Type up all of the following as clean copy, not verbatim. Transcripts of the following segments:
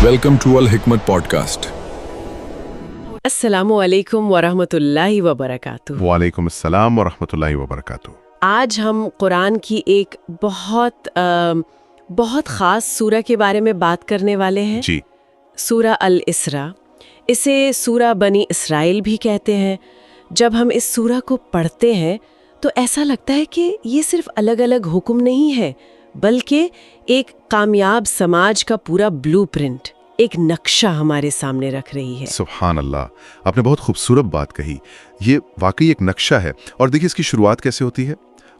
Welcome to Al Hikmat Podcast. अस्सलामु अलैकुम वरहमतुल्लाहि वबरकातुह। वालेकुम अस्सलाम वरहमतुल्लाहि वबरकातुह। आज हम कुरान की एक बहुत ख़ास सूरा के बारे में बात करने वाले हैं। जी, सूरा अल इसरा। इसे सूरा बनी इसराइल भी कहते हैं। जब हम इस सूरा को पढ़ते हैं तो ऐसा लगता है कि ये सिर्फ अलग अलग हुक्म नहीं है, बल्कि एक कामयाब समाज का पूरा ब्लूप्रिंट, एक नक्शा हमारे सामने रख रही है। सुभान अल्लाह, आपने बहुत खूबसूरत बात कही। ये वाकई एक नक्शा है। और देखिए इसकी शुरुआत कैसे होती है,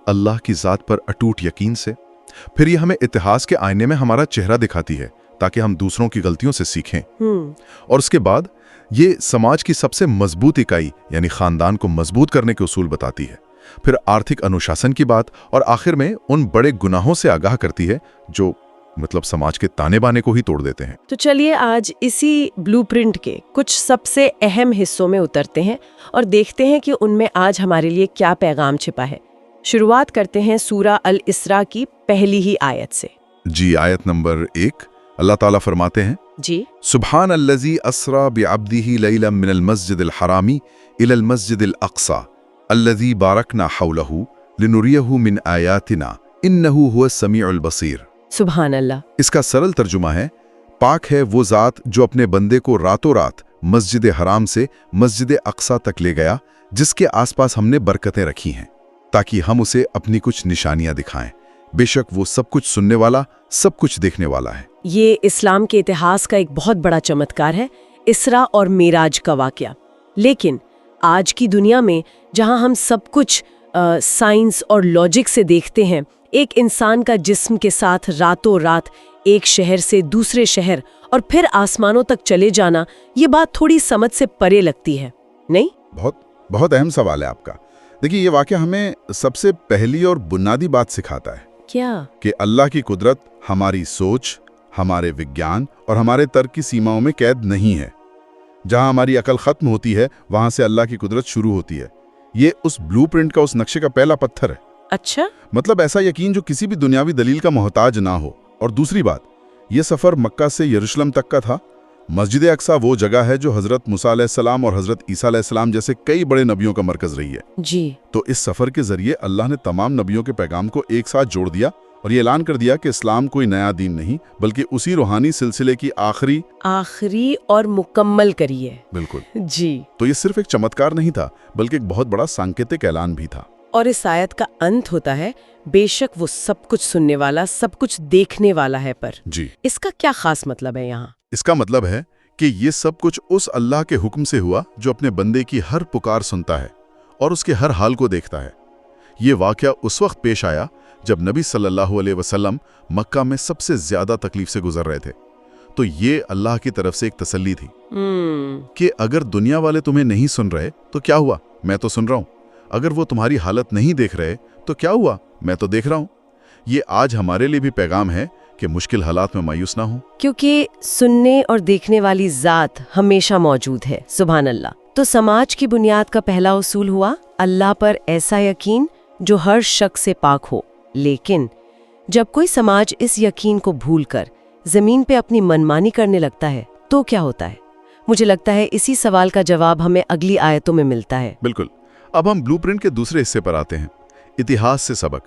अल्लाह की ज़ात पर अटूट यकीन से। फिर ये हमें इतिहास के आईने में हमारा चेहरा दिखाती है ताकि हम दूसरों की गलतियों से सीखें। और उसके बाद ये समाज की सबसे मजबूत इकाई यानी खानदान को मजबूत करने के उसूल बताती है। फिर आर्थिक अनुशासन की बात, और आखिर में उन बड़े गुनाहों से आगाह करती है जो समाज के ताने बाने को ही तोड़ देते हैं। तो चलिए आज इसी ब्लूप्रिंट के कुछ सबसे अहम हिस्सों में उतरते हैं और देखते हैं कि उनमें आज हमारे लिए क्या पैगाम छिपा है। शुरुआत करते हैं सूरा अल इसरा की पहली ही आयत से। जी, आयत नंबर 1, अल्लाह ताला फरमाते हैं, जी, सुब्हान अल्लज़ी अस्रा बिअब्दिही लैलन मिनल मस्जिदिल हरामी इलल मस्जिदिल अक़सा अल्लज़ी बारकना हौलहू लिनुरियहू मिन आयातिना इन्नहू हुवस समीउल बसीर। सुभान अल्लाह। इसका सरल तर्जुमा है, पाक है वो ज़ात जो अपने बंदे को रातों रात मस्जिद हराम से मस्जिद अक़सा तक ले गया, जिसके आसपास हमने बरकतें रखी हैं ताकि हम उसे अपनी कुछ निशानियां दिखाएं। बेशक वो सब कुछ सुनने वाला, सब कुछ देखने वाला है। ये इस्लाम के इतिहास का एक बहुत बड़ा चमत्कार है, इसरा और मेराज का वाकया। लेकिन आज की दुनिया में जहां हम सब कुछ साइंस और लॉजिक से देखते हैं, एक इंसान का जिस्म के साथ रातों रात एक शहर से दूसरे शहर और फिर आसमानों तक चले जाना, ये बात थोड़ी समझ से परे लगती है, नहीं? बहुत अहम सवाल है आपका। देखिए ये वाकया हमें सबसे पहली और बुनियादी बात सिखाता है क्या? कि अल्लाह की कुदरत हमारी सोच, हमारे विज्ञान और हमारे तर्क की सीमाओं में कैद नहीं है। जहां हमारी अकल खत्म होती है, वहां से अल्लाह की कुदरत शुरू होती है। ये उस ब्लूप्रिंट का, उस नक्शे का पहला पत्थर है। अच्छा, मतलब ऐसा यकीन जो किसी भी दुनियावी दलील का मोहताज ना हो। और दूसरी बात, ये सफर मक्का से यरूशलेम तक का था। मस्जिद अक्सा वो जगह है जो हजरत मूसा अलैहिस्सलाम और हजरत ईसा अलैहिस्सलाम जैसे कई बड़े नबियों का मरकज रही है। जी। तो इस सफर के जरिए अल्लाह ने तमाम नबियों के पैगाम को एक साथ जोड़ दिया और ये ऐलान कर दिया कि इस्लाम कोई नया दीन नहीं, बल्कि उसी रूहानी सिलसिले की आखिरी और मुकम्मल करी है। बिल्कुल जी। तो ये सिर्फ एक चमत्कार नहीं था, बल्कि एक बहुत बड़ा सांकेतिक ऐलान भी था। और इस आयत का अंत होता है, बेशक वो सब कुछ सुनने वाला, सब कुछ देखने वाला है। पर जी, इसका क्या खास मतलब है यहाँ? इसका मतलब है कि ये सब कुछ उस अल्लाह के हुक्म से हुआ जो अपने बंदे की हर पुकार सुनता है और उसके हर हाल को देखता है। ये वाकया उस वक्त पेश आया जब नबी सल्लल्लाहु अलैहि वसल्लम मक्का में सबसे ज्यादा तकलीफ से गुजर रहे थे। तो ये अल्लाह की तरफ से एक तसल्ली थी कि अगर दुनिया वाले तुम्हें नहीं सुन रहे तो क्या हुआ, मैं तो सुन रहा हूं। अगर वो तुम्हारी हालत नहीं देख रहे तो क्या हुआ, मैं तो देख रहा हूं। ये आज हमारे लिए भी पैगाम है कि मुश्किल हालात में मायूस ना हो, क्योंकि सुनने और देखने वाली जात हमेशा मौजूद है। सुभान अल्लाह। तो समाज की बुनियाद का पहला उसूल हुआ अल्लाह पर ऐसा यकीन जो हर शक से पाक हो। लेकिन जब कोई समाज इस यकीन को भूलकर जमीन पे अपनी मनमानी करने लगता है तो क्या होता है? मुझे लगता है इसी सवाल का जवाब हमें अगली आयतों में मिलता है। बिल्कुल। अब हम ब्लूप्रिंट के दूसरे हिस्से पर आते हैं, इतिहास से सबक।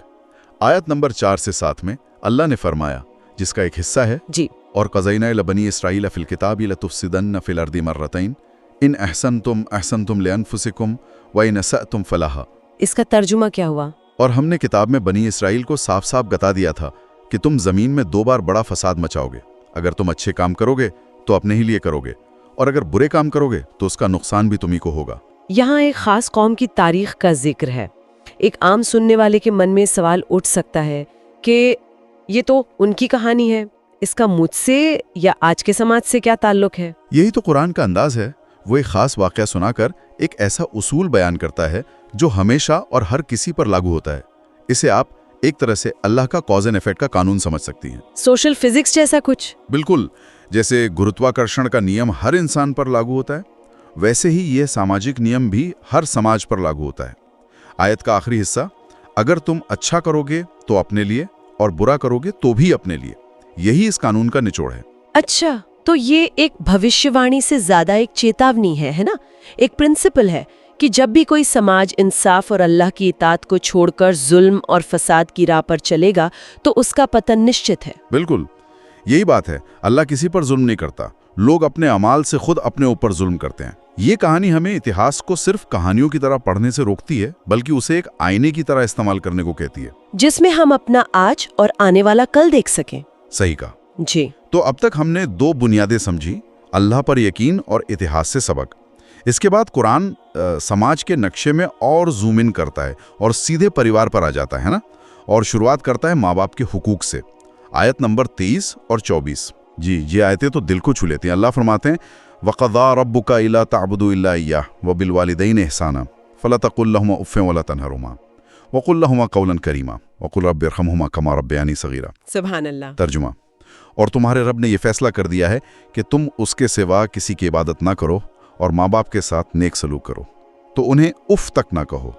आयत नंबर 4 से 7 में अल्लाह ने फरमाया, जिसका एक हिस्सा है, जी, और क़ज़ैना इला बनी इसराईल फ़िल किताबि लतुफ़सिदन्न फ़िल अर्दि मर्रतैन इन अहसनतुम लिअन्फुसिकुम व इन असअतुम फ़लहा। इसका तर्जुमा क्या हुआ? और हमने किताब में बनी इसराइल को साफ साफ बता दिया था कि तुम जमीन में 2 बार बड़ा फसाद मचाओगे। अगर तुम अच्छे काम करोगे तो अपने ही लिए करोगे, और अगर बुरे काम करोगे तो उसका नुकसान भी तुम्ही को होगा। यहाँ एक खास कौम की तारीख का जिक्र है। एक आम सुनने वाले के मन में सवाल उठ सकता है कि ये तो उनकी कहानी है, इसका मुझसे या आज के समाज से क्या ताल्लुक है? यही तो कुरान का अंदाज है। वो एक खास वाक़या सुनाकर एक ऐसा उसूल बयान करता है जो हमेशा और हर किसी पर लागू होता है। इसे आप एक तरह से अल्लाह का कॉज एंड इफेक्ट का कानून समझ सकती हैं। सोशल फिजिक्स जैसा कुछ? बिल्कुल। जैसे गुरुत्वाकर्षण का नियम हर इंसान पर लागू होता है, वैसे ही यह सामाजिक नियम भी हर समाज पर लागू होता है। आयत का आखिरी हिस्सा, अगर तुम अच्छा करोगे तो अपने लिए और बुरा करोगे तो भी अपने लिए, यही इस कानून का निचोड़ है। अच्छा, तो ये एक भविष्यवाणी से ज्यादा एक चेतावनी है ना? एक प्रिंसिपल है कि जब भी कोई समाज इंसाफ और अल्लाह की इताअत को छोड़कर जुल्म और फसाद की राह पर चलेगा तो उसका पतन निश्चित है। बिल्कुल, यही बात है। अल्लाह किसी पर जुल्म नहीं करता, लोग अपने अमाल से खुद अपने ऊपर जुल्म करते हैं। ये कहानी हमें इतिहास को सिर्फ कहानियों की तरह पढ़ने से रोकती है, बल्कि उसे एक आईने की तरह इस्तेमाल करने को कहती है, जिसमें हम अपना आज और आने वाला कल देख सकें। सही कहा जी। तो अब तक हमने दो बुनियादें समझी, अल्लाह पर यकीन और इतिहास से सबक। इसके बाद कुरान समाज के नक्शे में और जूम इन करता है और सीधे परिवार पर आ जाता है ना, और शुरुआत करता है माँ बाप के हुकूक से। आयत नंबर 23 और 24। जी, ये आयतें तो दिल को छू लेती हैं। अल्लाह फरमाते हैं, वक़ज़ा रब्बुका अल्ला तअबुदू इल्ला इय्याहु व बिल वालिदैनि इहसाना फला तक़ुल लहुमा उफ़्फ़िन वला तनहरुमा वक़ुल लहुमा क़ौलन करीमा वक़ुल रब्बि इरहमहुमा कमा रब्बयानी सग़ीरा। सुभान अल्लाह। तर्जुमा, और तुम्हारे रब ने यह फैसला कर दिया है कि तुम उसके सिवा किसी की इबादत ना करो और माँ बाप के साथ नेक सलूक करो, तो उन्हें उफ तक ना कहो,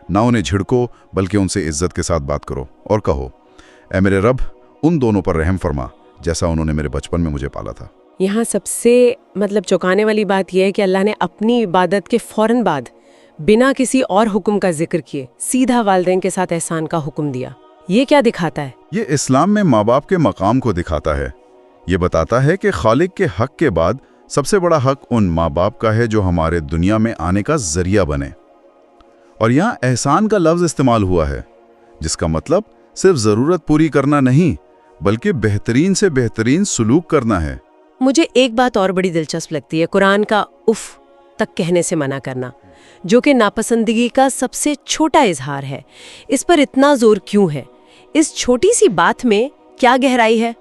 ना उन्हें झिड़को, बल्कि उनसे इज्जत के साथ बात करो और कहो, ऐ मेरे रब, उन दोनों पर रहम फरमा जैसा उन्होंने मेरे बचपन में मुझे पाला था। यहाँ सबसे चौंकाने वाली बात यह है कि अल्लाह ने अपनी इबादत के फौरन बाद बिना किसी और हुक्म का जिक्र किए सीधा वालिदैन के साथ एहसान का हुक्म दिया। ये क्या दिखाता है? ये इस्लाम में माँ बाप के मकाम को दिखाता है। ये बताता है कि खालिक के हक के बाद सबसे बड़ा हक उन माँ बाप का है जो हमारे दुनिया में आने का जरिया बने। और यहाँ एहसान का लफ्ज़ इस्तेमाल हुआ है, जिसका मतलब सिर्फ ज़रूरत पूरी करना नहीं, बल्कि बेहतरीन से बेहतरीन सलूक करना है। मुझे एक बात और बड़ी दिलचस्प लगती है, कुरान का उफ तक कहने से मना करना, जो कि नापसंदगी का सबसे छोटा इजहार है। इस पर इतना जोर क्यों है? इस छोटी सी बात में क्या गहराई है?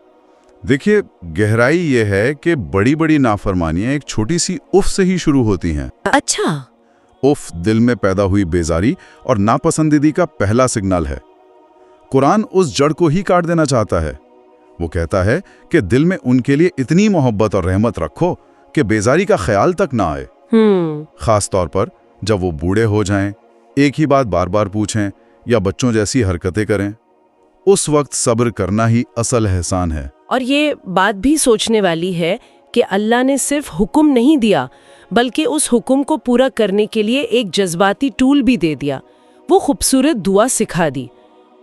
देखिए, गहराई ये है कि बड़ी बड़ी नाफरमानियां एक छोटी सी उफ से ही शुरू होती हैं। अच्छा। उफ दिल में पैदा हुई बेजारी और नापसंदीदी का पहला सिग्नल है। कुरान उस जड़ को ही काट देना चाहता है। वो कहता है कि दिल में उनके लिए इतनी मोहब्बत और रहमत रखो कि बेजारी का ख्याल तक ना आए। खास तौर पर जब वो बूढ़े हो जाएं, एक ही बात बार बार पूछें या बच्चों जैसी हरकतें करें, उस वक्त सब्र करना ही असल एहसान है। और ये बात भी सोचने वाली है कि अल्लाह ने सिर्फ हुक्म नहीं दिया, बल्कि उस हुक्म को पूरा करने के लिए एक जज्बाती टूल भी दे दिया। वो खूबसूरत दुआ सिखा दी,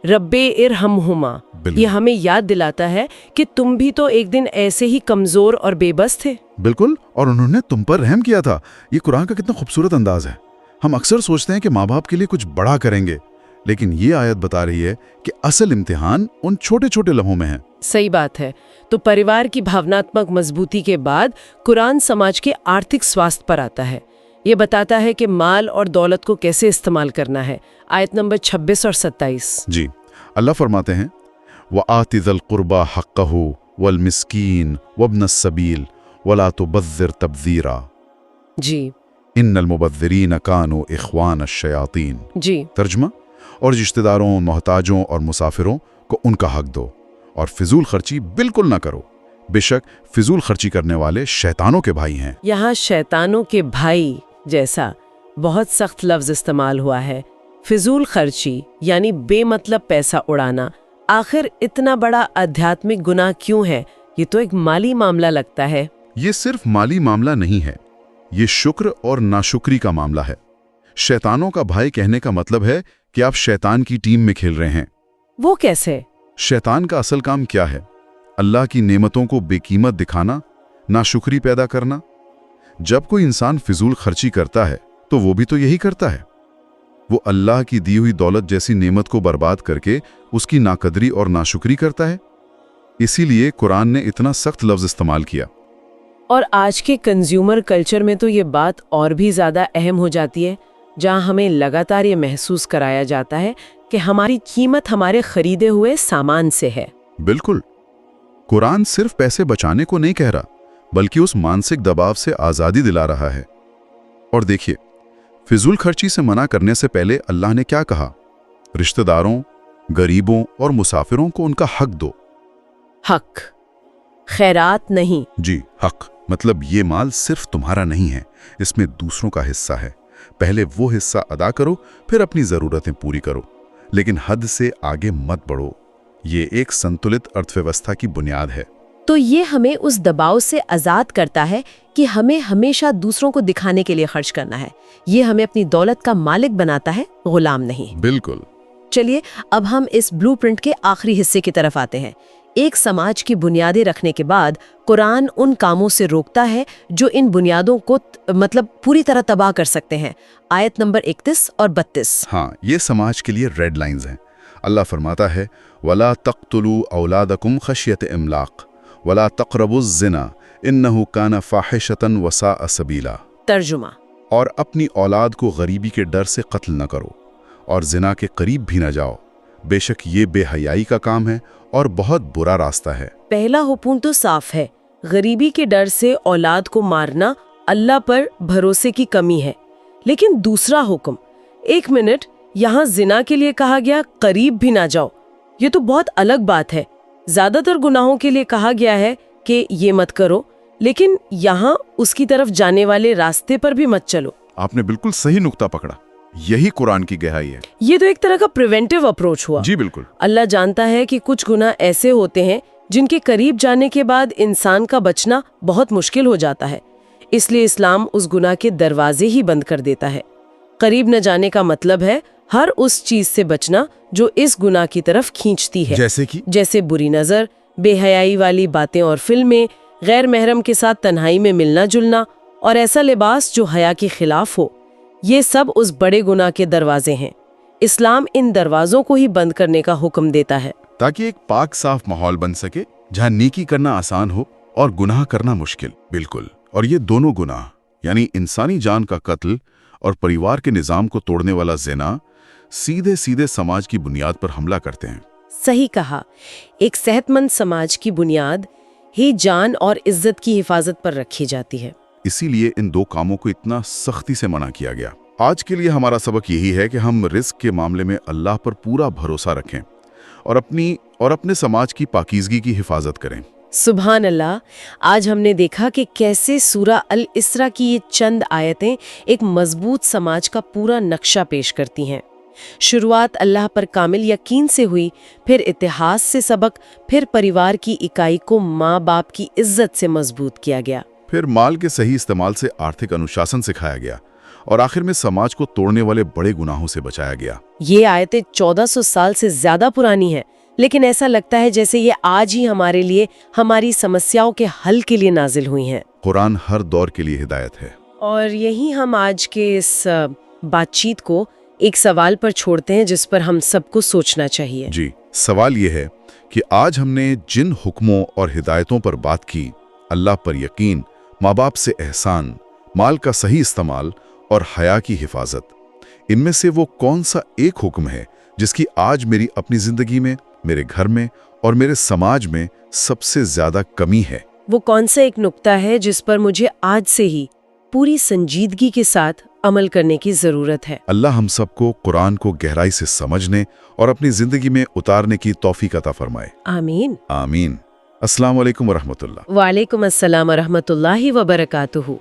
रब्बे इरहमहुमा। ये हमें याद दिलाता है कि तुम भी तो एक दिन ऐसे ही कमजोर और बेबस थे। बिल्कुल, और उन्होंने तुम पर रहम किया था। ये कुरान का कितना खूबसूरत अंदाज है। हम अक्सर सोचते हैं कि माँ बाप के लिए कुछ बड़ा करेंगे, लेकिन ये आयत बता रही है कि असल इम्तिहान उन छोटे छोटे लम्हों में है। सही बात है। तो परिवार की भावनात्मक मजबूती के बाद कुरान समाज के आर्थिक स्वास्थ्य पर आता है। ये बताता है कि माल और दौलत को कैसे इस्तेमाल करना है। आयत नंबर 26 और 27। जी, अल्लाह फरमाते हैं, व आतिज़ल कुर्बा हक़्क़हु वल मिस्कीन वब्नस सबील वला तुबज़्ज़िर तबज़ीरा। जी, इन्नल मुबज़्ज़िरीन कानू इख़्वान अश-शयातीन। जी। तर्जुमा, और रिश्तेदारों, मोहताजों और मुसाफिरों को उनका हक दो और फिजूल खर्ची बिल्कुल ना करो। बेशक फिजूल खर्ची करने वाले शैतानों के भाई हैं। यहाँ शैतानों के भाई जैसा बहुत सख्त लफ्ज इस्तेमाल हुआ है। फिजूल खर्ची यानी बेमतलब पैसा उड़ाना। आखिर इतना बड़ा आध्यात्मिक गुनाह क्यों है? ये तो एक माली मामला लगता है। ये सिर्फ माली मामला नहीं है, ये शुक्र और नाशुक्री का मामला है। शैतानों का भाई कहने का मतलब है कि आप शैतान की टीम में खेल रहे हैं। वो कैसे? शैतान का असल काम क्या है? अल्लाह की नेमतों को बेकीमत दिखाना, नाशुक्री पैदा करना। जब कोई इंसान फिजूल खर्ची करता है तो वो भी तो यही करता है। वो अल्लाह की दी हुई दौलत जैसी नेमत को बर्बाद करके उसकी नाकदरी और नाशुक्री करता है। इसीलिए कुरान ने इतना सख्त लफ्ज इस्तेमाल किया। और आज के कंज्यूमर कल्चर में तो ये बात और भी ज्यादा अहम हो जाती है, जहां हमें लगातार ये महसूस कराया जाता है कि हमारी कीमत हमारे खरीदे हुए सामान से है। बिल्कुल, कुरान सिर्फ पैसे बचाने को नहीं कह रहा, बल्कि उस मानसिक दबाव से आज़ादी दिला रहा है। और देखिए, फिजूल खर्ची से मना करने से पहले अल्लाह ने क्या कहा? रिश्तेदारों, गरीबों और मुसाफिरों को उनका हक दो। हक, खैरात नहीं। जी, हक मतलब ये माल सिर्फ तुम्हारा नहीं है, इसमें दूसरों का हिस्सा है। पहले वो हिस्सा अदा करो, फिर अपनी ज़रूरतें पूरी करो, लेकिन हद से आगे मत बढ़ो। ये एक संतुलित अर्थव्यवस्था की बुनियाद है। تو یہ ہمیں اس دباؤ سے آزاد کرتا ہے کہ ہمیں ہمیشہ دوسروں کو دکھانے کے لیے خرچ کرنا ہے. یہ ہمیں اپنی دولت کا مالک بناتا ہے، غلام نہیں. بالکل. چلیے اب ہم اس بلو پرنٹ کے آخری حصے کی طرف آتے ہیں. ایک سماج کی بنیادیں رکھنے کے بعد قرآن ان کاموں سے روکتا ہے جو ان بنیادوں کو پوری طرح تباہ کر سکتے ہیں. آیت نمبر 31 اور 32. ہاں، یہ سماج کے لیے ریڈ لائنز ہیں. اللہ فرماتا ہے وَلَا تَقْتُلُوا أَوْلَادَكُمْ خَشْيَةَ إِمْلَاقٍ وَلَا تَقْرَبُوا الزِّنَا إِنَّهُ كَانَ فَاحِشَةً وَسَاءَ سَبِيلًا. ترجمہ: اور اپنی اولاد کو غریبی کے ڈر سے قتل نہ کرو اور زنا کے قریب بھی نہ جاؤ، بے شک یہ بے حیائی کا کام ہے اور بہت برا راستہ ہے. پہلا حکم تو صاف ہے، غریبی کے ڈر سے اولاد کو مارنا اللہ پر بھروسے کی کمی ہے. لیکن دوسرا حکم، ایک منٹ، یہاں زنا کے لیے کہا گیا قریب بھی نہ جاؤ. یہ تو بہت الگ بات ہے. زیادہ تر گناہوں کے لیے کہا گیا ہے کہ یہ مت کرو، لیکن یہاں اس کی طرف جانے والے راستے پر بھی مت چلو. آپ نے بالکل صحیح نقطہ پکڑا. یہی قرآن کی گہرائی ہے. یہ تو ایک طرح کا پریونٹیو اپروچ ہوا. جی بالکل. اللہ جانتا ہے کہ کچھ گناہ ایسے ہوتے ہیں جن کے قریب جانے کے بعد انسان کا بچنا بہت مشکل ہو جاتا ہے. اس لیے اسلام اس گناہ کے دروازے ہی بند کر دیتا ہے. قریب نہ جانے کا مطلب ہے ہر اس چیز سے بچنا جو اس گناہ کی طرف کھینچتی ہے، جیسے بری نظر، بے حیائی والی باتیں اور فلمیں، غیر محرم کے ساتھ تنہائی میں ملنا جلنا، اور ایسا لباس جو حیا کے خلاف ہو. یہ سب اس بڑے گناہ کے دروازے ہیں. اسلام ان دروازوں کو ہی بند کرنے کا حکم دیتا ہے تاکہ ایک پاک صاف ماحول بن سکے جہاں نیکی کرنا آسان ہو اور گناہ کرنا مشکل. بالکل. اور یہ دونوں گناہ، یعنی انسانی جان کا قتل اور پریوار کے نظام کو توڑنے والا زنا، سیدھے سماج کی بنیاد پر حملہ کرتے ہیں. صحیح کہا. ایک صحت مند سماج کی بنیاد ہی جان اور عزت کی حفاظت پر رکھی جاتی ہے. اسی لیے ان دو کاموں کو اتنا سختی سے منع کیا گیا. آج کے لیے ہمارا سبق یہی ہے کہ ہم رزق کے معاملے میں اللہ پر پورا بھروسہ رکھیں اور اپنے سماج کی پاکیزگی کی حفاظت کریں. سبحان اللہ. آج ہم نے دیکھا کہ کیسے سورہ الاسراء کی یہ چند آیتیں ایک مضبوط سماج کا پورا نقشہ پیش کرتی ہیں. شروعات اللہ پر کامل یقین سے ہوئی، پھر اتحاد سے سبق، پھر پریوار کی اکائی کو ماں باپ کی عزت سے مضبوط کیا گیا، پھر مال کے صحیح استعمال سے آرتھک انوشاسن سکھایا گیا، اور آخر میں سماج کو توڑنے والے بڑے گناہوں سے بچایا گیا. یہ آیتیں 1400 سال سے زیادہ پرانی ہیں، لیکن ایسا لگتا ہے جیسے یہ آج ہی ہمارے لیے ہماری سمسیاؤں کے حل کے لیے نازل ہوئی ہیں. قرآن ہر دور کے لیے ہدایت ہے. اور یہی ہم آج کے اس بات چیت کو ایک سوال پر چھوڑتے ہیں جس پر ہم سب کو سوچنا چاہیے. جی، سوال یہ ہے کہ آج ہم نے جن حکموں اور ہدایتوں پر بات کی، اللہ پر یقین، ماں باپ سے احسان، مال کا صحیح استعمال اور حیا کی حفاظت، ان میں سے وہ کون سا ایک حکم ہے جس کی آج میری اپنی زندگی میں، میرے گھر میں اور میرے سماج میں سب سے زیادہ کمی ہے؟ وہ کون سا ایک نقطہ ہے جس پر مجھے آج سے ہی پوری سنجیدگی کے ساتھ عمل کرنے کی ضرورت ہے؟ اللہ ہم سب کو قرآن کو گہرائی سے سمجھنے اور اپنی زندگی میں اتارنے کی توفیق عطا فرمائے. آمین. آمین. السلام علیکم ورحمۃ اللہ. وعلیکم السلام ورحمۃ اللہ وبرکاتہ.